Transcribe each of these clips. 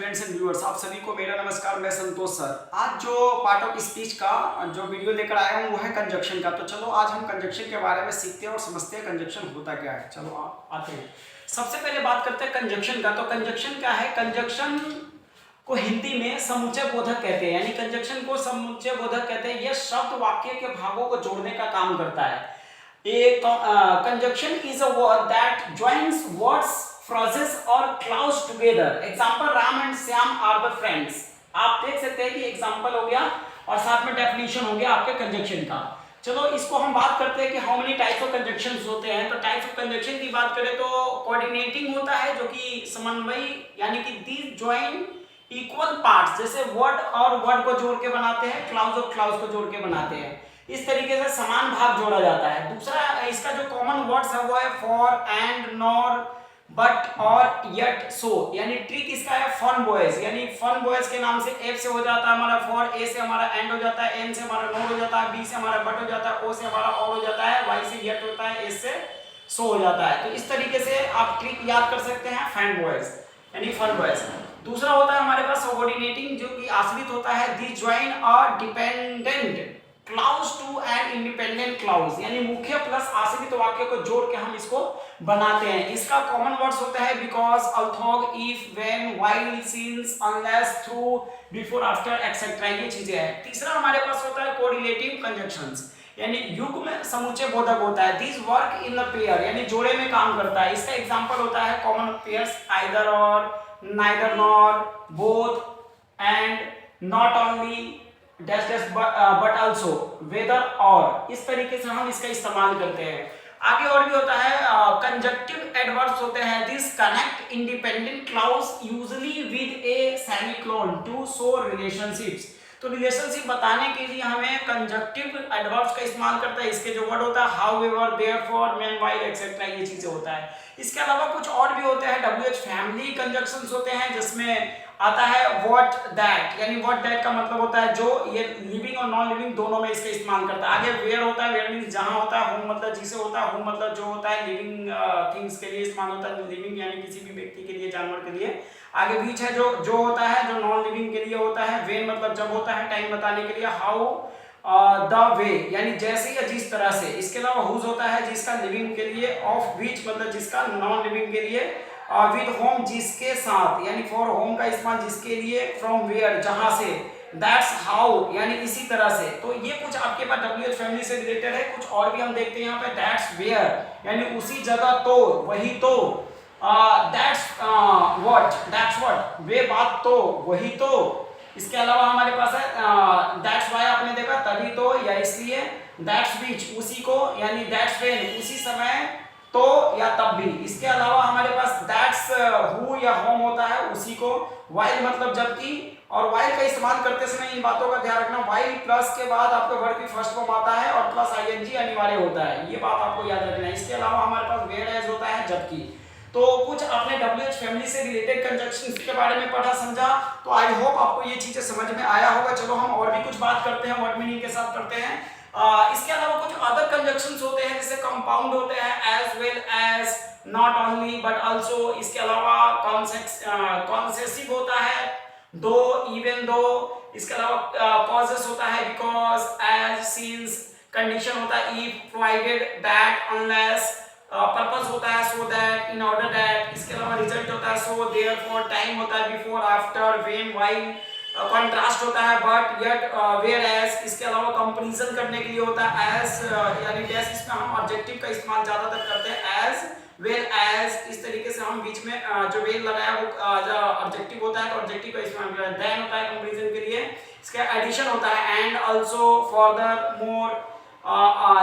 Students and viewers, आप सभी को मेरा नमस्कार। मैं संतोष सर। आज जो पार्ट ऑफ स्पीच का जो वीडियो लेकर आया हूँ वो है कंजक्शन का। तो चलो आज हम कंजक्शन के बारे में सीखते हैं और समझते हैं कंजक्शन होता क्या है। चलो आते हैं। सबसे पहले बात करते हैं कंजक्शन का। तो कंजक्शन क्या है? कंजक्शन को हिंदी में समुच्चय बोधक कहते हैं, यानी कंजक्शन को समुच्चय बोधक कहते हैं। यह शब्द वाक्य के भागों को जोड़ने का काम करता है। A conjunction is a word that joins words, phrases or clause together. Example, Ram and Shyam are the friends. आप देख सकते हैं कि एग्जाम्पल हो गया और साथ में डेफिनेशन हो गया आपके कंजक्शन का। चलो इसको हम बात करते हैं कि how many types of conjunctions होते हैं। तो टाइप्स ऑफ कंजक्शन की बात करें तो कोऑर्डिनेटिंग होता है, जो कि समन्वयी, यानी कि दीज ज्वाइन इक्वल पार्ट्स, जैसे वर्ड और वर्ड को जोड़ के बनाते हैं, क्लाउज और क्लाउज को जोड़ के बनाते हैं। इस तरीके से समान भाग जोड़ा जाता है। दूसरा इसका जो कॉमन वर्ड्स है वो है फॉर, एंड, नॉर, बट और येट, सो, यानी ट्रिक इसका है फन बॉयज, यानी फन बॉयज के नाम से एफ से हो जाता है हमारा फॉर, ए से हमारा एंड हो जाता है, एन से हमारा नॉर हो जाता है, बी से हमारा बट हो जाता है, ओ से हमारा और हो जाता है, वाई से येट होता है, एस से सो हो जाता है। तो इस तरीके से आप ट्रिक याद कर सकते हैं फैन बॉयज यानी फन बॉयज। दूसरा होता है हमारे पास सबऑर्डिनेटिंग, जो कि आश्रित होता है। दी ज्वाइन और dependent clause to an independent clause, यानी मुख्य प्लस आश्रित वाक्य को जोड़ के हम इसको बनाते हैं। इसका कॉमन वर्ड्स होता है because, although, if, when, while, since, unless, through, before, after, etcetera, ये चीजें हैं। तीसरा हमारे पास होता है कोरिलेटिव कंजंक्शंस, यानी युग्म समुच्चय बोधक होता है। This work in the pair, यानी जोड़े में काम करता है। इसका एग्जांपल होता है common pairs, either or, neither nor, both, and, not only, dash dash, but also, whether or. इस तरीके से हम इसका इस्तेमाल करते हैं। आगे और भी होता है कंजक्टिव एडवर्ब्स होते हैं। This connect independent clause usually with a semicolon to show relationships. तो रिलेशनशिप बताने के लिए हमें कंजक्टिव एडवर्ब्स का इस्तेमाल करता है। इसके जो वर्ड होता है हाउएवर, देयरफॉर, मेनवाइल, एक्सेट्रा, ये चीजें होता है। इसके अलावा कुछ और भी होते हैं। WH फैमिली कंजक्शंस होते हैं, जिसमें आता है व्हाट दैट, यानी व्हाट दैट का मतलब होता है जो ये लिविंग और नॉन लिविंग दोनों में इसका इस्तेमाल करता है। आगे वेयर होता है, वेयर मींस जहां होता है। होम मतलब जिसे होता है। होम मतलब जो होता है लिविंग थिंग्स के लिए इस्तेमाल होता है, लिविंग यानी किसी भी व्यक्ति के लिए, जानवर के लिए। आगे बीच है जो होता है जो नॉन लिविंग के लिए होता है। वेन मतलब जब होता है, टाइम बताने के लिए। हाउ, द वे यानी जैसे या जिस तरह से। इसके अलावा हुज होता है जिसका लिविंग के लिए। ऑफ विच मतलब जिसका नॉन लिविंग के लिए। विद होम जिसके साथ, यानी फॉर होम का इस्तेमाल जिसके लिए। फ्रॉम वेयर जहां से। दैट्स हाउ यानी इसी तरह से। तो ये कुछ आपके पास WH फैमिली से रिलेटेड है। कुछ और भी हम देखते हैं यहाँ पे। दैट्स वेयर यानी उसी जगह, तो वही तो। दैट्स व्हाट वे बात तो वही तो। इसके अलावा हमारे पास है दैट्स व्हाई, आपने देखा तभी तो या इसलिए। दैट्स व्हिच उसी को, यानी दैट्स व्हेन उसी समय, तो या तब भी। इसके अलावा हमारे पास दैट्स हु या होम होता है उसी को। व्हाइल मतलब जबकि। और व्हाइल का इस्तेमाल करते समय इन बातों का ध्यान रखना। व्हाइल प्लस के बाद आपका वर्ब की फर्स्ट फॉर्म आता है और प्लस ING अनिवार्य होता है। ये बात आपको याद रखना है। इसके अलावा हमारे पास वेयर एज होता है जबकि। तो कुछ आपने WH फैमिली से रिलेटेड कंजंक्शंस के बारे में पढ़ा समझा। तो आई होप आपको ये चीजें समझ में आया होगा। चलो हम और भी कुछ बात करते हैं, वर्ड मीनिंग के साथ करते हैं। इसके अलावा कुछ अदर कंजंक्शंस होते हैं, जैसे कंपाउंड होते हैं, as well as, not only but also. इसके अलावा कॉन्सेसिव होता है, दो, इवन दो। इसके अलावा कॉजेस होता है, बिकॉज, एज, सिंस। कंडीशन होता है if, provided, that, unless. Purpose होता है so that, in order that. इसके अलावा रिजल्ट होता है सो, देयरफॉर। टाइम होता है before, after, when, while. Contrast होता है बट, येट, वेयर एज। इसके अलावा कंपैरिजन करने के लिए होता है एज, यानी डैश। इसमें हम ऑब्जेक्टिव का इस्तेमाल ज्यादातर करते हैं, एज वेल एज। इस तरीके से हम बीच में जो वेल लगाया वो ऑब्जेक्टिव होता है, तो ऑब्जेक्टिव का इस्तेमाल करते हैं। देन होता है कंपैरिजन के लिए। इसका एडिशन होता है एंड, आल्सो, फर्दर, मोर।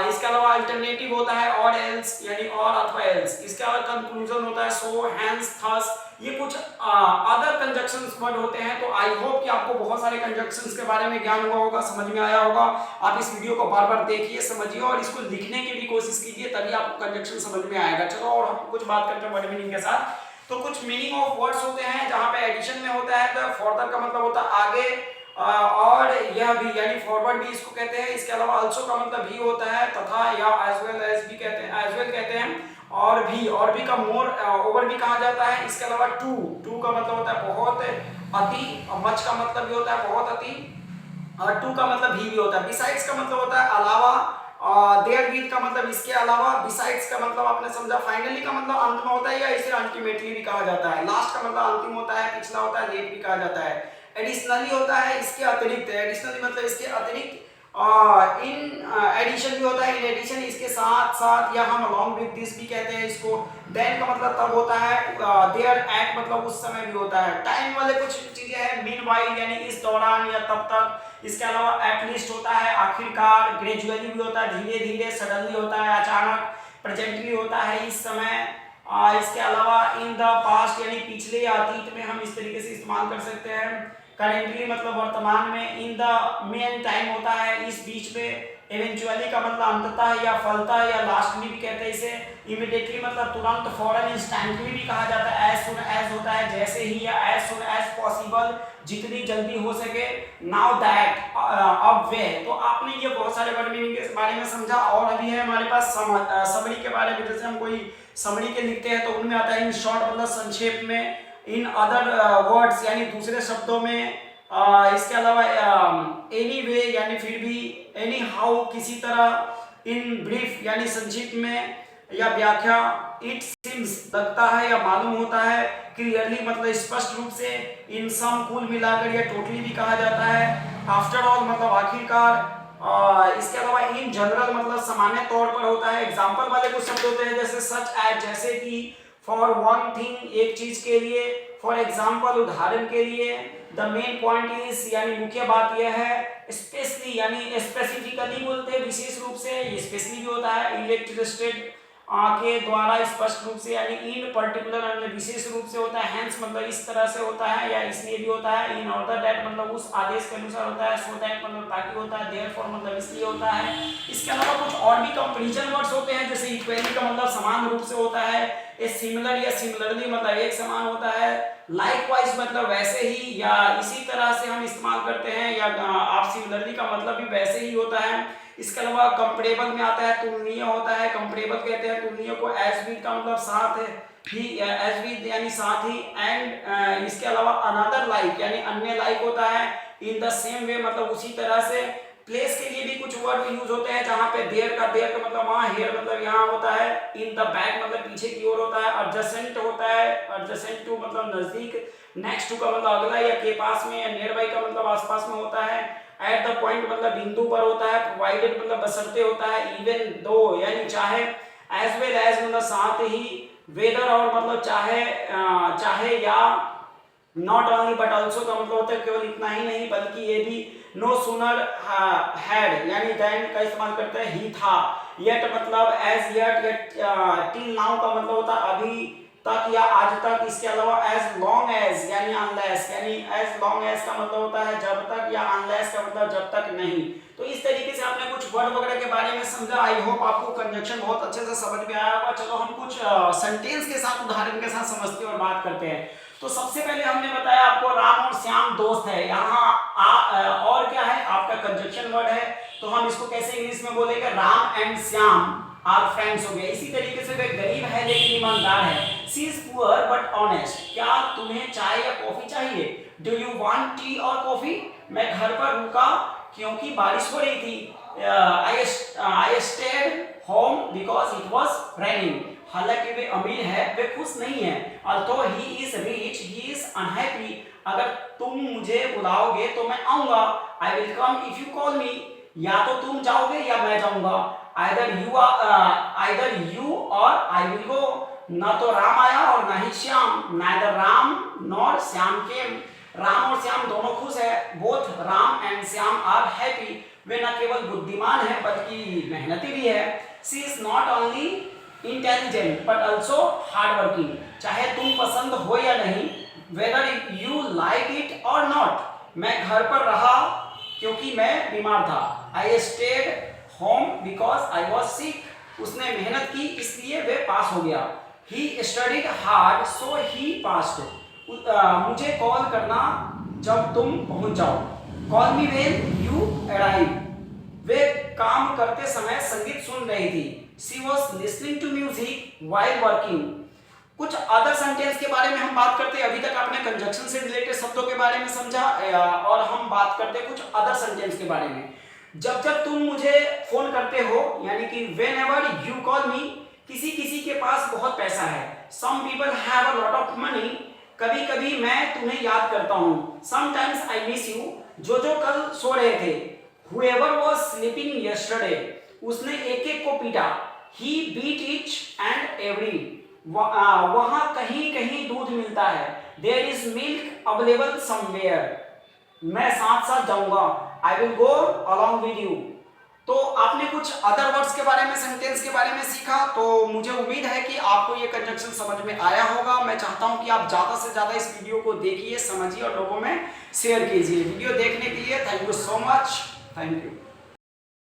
इसके अलावा अल्टरनेटिव होता है और एल्स, यानी और अथवा एल्स। इसके अलावा कंक्लूजन होता है सो, हेंस, थस। ये कुछ अदर कंजंक्शंस वर्ड होते हैं। तो आई होप कि आपको बहुत सारे कंजंक्शंस के बारे में ज्ञान हुआ होगा, समझ में आया होगा। आप इस वीडियो को बार बार देखिए, समझिए और इसको लिखने की भी कोशिश कीजिए, तभी आपको कंजंक्शन समझ में आएगा। चलो और हम कुछ बात करते हैं वर्ड मीनिंग के साथ। तो कुछ मीनिंग ऑफ वर्ड्स होते हैं जहां पे एडिशन में होता है, तो फर्दर का मतलब होता है आगे, और यह भी यानी फॉरवर्ड भी इसको कहते हैं। इसके अलावा आल्सो का मतलब भी होता है, तथा या एज वेल एज भी कहते हैं, एज वेल कहते हैं। और भी का मोर ओवर भी कहा जाता है। इसके अलावा टू का मतलब होता है बहुत अति, मच का मतलब भी होता है बहुत अति, और टू का मतलब भी होता है। बिसाइड्स का मतलब होता है अलावा, देयर विद का मतलब इसके अलावा, बिसाइड्स का मतलब आपने समझा, फाइनली का मतलब अंत में होता है या इसे अल्टीमेटली भी कहा जाता है, लास्ट का मतलब अंतिम होता है, पिछला होता है, लेट भी कहा जाता है। एडिशनली होता है इसके अतिरिक्त, एडिशनली मतलब इसके अतिरिक्त, इन एडिशन भी होता है, इन एडिशन इसके साथ साथ, या हम अलॉन्ग विद दिस भी कहते हैं इसको। देन का मतलब तब होता है, देयर एट मतलब उस समय भी होता है। टाइम वाले कुछ चीजें हैं, मीनवाइल यानी इस दौरान या तब तक। इसके अलावा एटलीस्ट होता है आखिरकार, ग्रेजुअली भी होता है धीरे धीरे, सडनली होता है अचानक, प्रेजेंटली होता है इस समय। इसके अलावा इन द पास्ट यानी पिछले या अतीत में हम इस तरीके से इस्तेमाल कर सकते हैं। करेंटली मतलब वर्तमान में। इन द मेन टाइम होता है इस बीच में। इवेंचुअली का मतलब अंततः या फलतः या लास्टली भी कहते हैं इसे। इमीडिएटली मतलब तुरंत, फौरन, इंस्टेंटली भी कहा जाता है। एज सुन एज होता है जैसे ही, या एज सुन एज पॉसिबल जितनी जल्दी हो सके। नाउ दैट, अब वे। तो आपने ये बहुत सारे वर्ड मीनिंग के बारे में समझा। और अभी है हमारे पास समरी के बारे में। जैसे हम कोई समरी के लिखते हैं तो उनमें आता है इन शॉर्ट मतलब संक्षेप में, इन अदर वर्ड्स यानी दूसरे शब्दों में। इसके अलावा एनी वे यानी फिर भी, एनी हाउ किसी तरह, इन ब्रीफ यानी संक्षिप्त में या व्याख्या, इट सिम्स लगता है या मालूम होता है, क्लियरली मतलब स्पष्ट रूप से, इन सम कुल मिलाकर या टोटली भी कहा जाता है, आफ्टर ऑल मतलब आखिरकार। इसके अलावा इन जनरल मतलब सामान्य तौर पर होता है। एग्जाम्पल वाले कुछ शब्द होते हैं जैसे सच एज जैसे कि, फॉर वन थिंग एक चीज के लिए, फॉर एग्जाम्पल उदाहरण के लिए, द मेन पॉइंट इज यानी मुख्य बात यह है, स्पेशली यानी स्पेसिफिकली बोलते हैं विशेष रूप से, ये स्पेशली भी होता है, इलेक्ट्रिस्टेड के द्वारा स्पष्ट रूप से, यानी इन पर्टिकुलर विशेष रूप से होता है, हेंस मतलब इस तरह से होता है या इसलिए भी होता है, इन ऑर्डर दैट मतलब उस आदेश के अनुसार होता है, सो दैट मतलब ताकि होता है, देयरफॉर मतलब इसलिए होता है। इसके अलावा कुछ और भी कंपैरिजन वर्ड्स होते हैं जैसे इक्वली का मतलब समान रूप से होता है, ए सिमिलर या सिमिलरली मतलब एक समान होता है, लाइकवाइज मतलब वैसे ही या इसी तरह से हम इस्तेमाल करते हैं, या आप सिमिलरली का मतलब भी वैसे ही होता है। इसके अलावा कंपेरेबल में आता है तुलनीय होता है, कंपेरेबल कहते हैं तुलनीय को, एज विद का मतलब साथ है ही, एज विद यानी साथ ही, एंड इसके अलावा अनदर लाइक यानी अन्य लाइक होता है, इन द सेम वे मतलब उसी तरह से। प्लेस के लिए भी कुछ वर्ड यूज होते हैं जहाँ पे देयर का मतलब वहाँ, हेयर मतलब यहाँ होता है, इन द बैक मतलब पीछे की ओर होता है, एडजेसेंट होता है, एडजेसेंट टू मतलब नजदीक, नेक्स्ट टू का मतलब अगला या के पास में, या नियर बाई का मतलब आसपास में होता है, एट द पॉइंट मतलब बिंदु पर होता है, प्रोवाइडेड मतलब बशर्ते होता है, इवन दो यानी चाहे, एज वेल एज मतलब साथ ही, वेदर और मतलब चाहे या, नॉट ओनली बट ऑल्सो का मतलब होता है केवल इतना ही नहीं बल्कि ये भी, नो सुनर हैड यानी देन का इस्तेमाल करते हैं, ही था, येट मतलब एज येट, टिल नाउ का मतलब होता है अभी तक या आज तक। इसके अलावा एज लॉन्ग एज यानी अनलेस, यानी एज लॉन्ग एज का मतलब होता है जब तक, या अनलेस का मतलब जब तक नहीं। तो इस तरीके से आपने कुछ वर्ड वगैरह के बारे में समझा। आई होप आपको कंजक्शन बहुत अच्छे से समझ में आया होगा। चलो हम कुछ सेंटेंस के साथ, उदाहरण के साथ समझते हैं और बात करते हैं। तो सबसे पहले हमने बताया आपको राम और श्याम दोस्त है। यहाँ और क्या है आपका कंजक्शन वर्ड है, तो हम इसको कैसे इंग्लिश में बोलेंगे, Ram and Shyam are friends हो गए। इसी तरीके से वे गरीब है लेकिन ईमानदार है, she is poor but honest. क्या तुम्हें चाय या कॉफी चाहिए, डू यू वांट टी और कॉफी। मैं घर पर रुका क्योंकि बारिश हो रही थी, I stayed home because it was raining. हालांकि वे अमीर है वे खुश नहीं है, अल्थो he is rich he is unhappy. अगर तुम मुझे बुलाओगे तो मैं आऊंगा, I will come if you call मी। या तो तुम जाओगे या मैं जाऊंगा, either you or I will go। ना तो राम आया और ना ही Shyam, neither Ram nor Shyam came। Ram और श्याम दोनों खुश है, both Ram and Shyam are happy। वे न केवल बुद्धिमान है बल्कि मेहनती भी है। she is not only intelligent but also hardworking। चाहे तुम पसंद हो या नहीं, whether you like it or not। मैं घर पर रहा क्योंकि मैं बीमार था, I stayed home because I was sick। उसने मेहनत की इसलिए वे पास हो गया, he studied hard so he passed। मुझे कॉल करना जब तुम पहुंच जाओ, call me when you arrive। वे काम करते समय संगीत सुन रही थी, she was listening to music while working. कुछ अदर सेंटेंस के बारे में हम बात करते हैं। अभी तक आपने कंजक्शन से रिलेटेड शब्दों के बारे में समझा और हम बात करते हैं कुछ अदर सेंटेंस के बारे में। जब जब तुम मुझे फोन करते हो, यानी कि whenever you call me, किसी किसी के पास बहुत पैसा है। Some people have a lot of money, कभी कभी मैं तुम्हें याद करता हूँ। Sometimes I miss you, जो कल सो रहे थे। Whoever was sleeping yesterday, उसने एक एक को पीटा। He beat each and every, वहाँ कहीं कहीं दूध मिलता है। There is milk available somewhere, मैं साथ साथ जाऊंगा। I will go along with you। तो आपने कुछ अदर वर्ड्स के बारे में, सेंटेंस के बारे में सीखा। तो मुझे उम्मीद है कि आपको ये कंजक्शन समझ में आया होगा। मैं चाहता हूं कि आप ज़्यादा से ज़्यादा इस वीडियो को देखिए, समझिए और लोगों में शेयर कीजिए। वीडियो देखने के लिए thank you so much. Thank you.